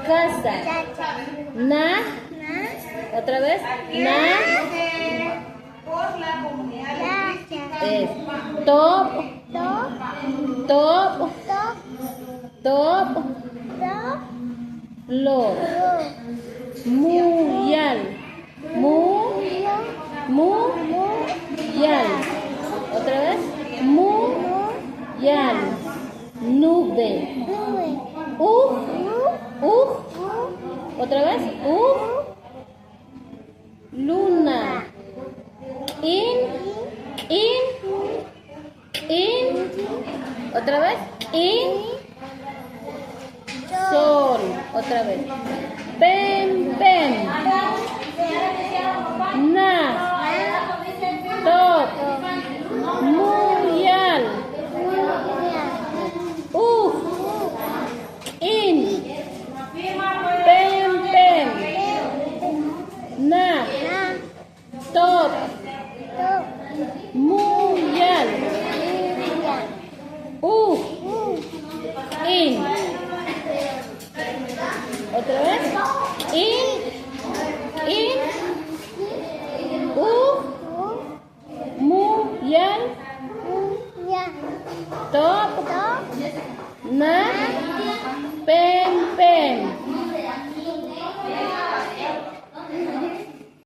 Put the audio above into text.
Casa. Na. Otra vez. Na. Es top. Top. Top. Lo. Muyal. Muyal. Otra vez. Muyal. Nube. Otra vez. Luna. In. Otra vez. In. Sol. Otra vez. Pen. Na. Top. Muyal. In. Pen. Na. Top. Muyal. In. Otra vez. In. Muyal. Top. Na.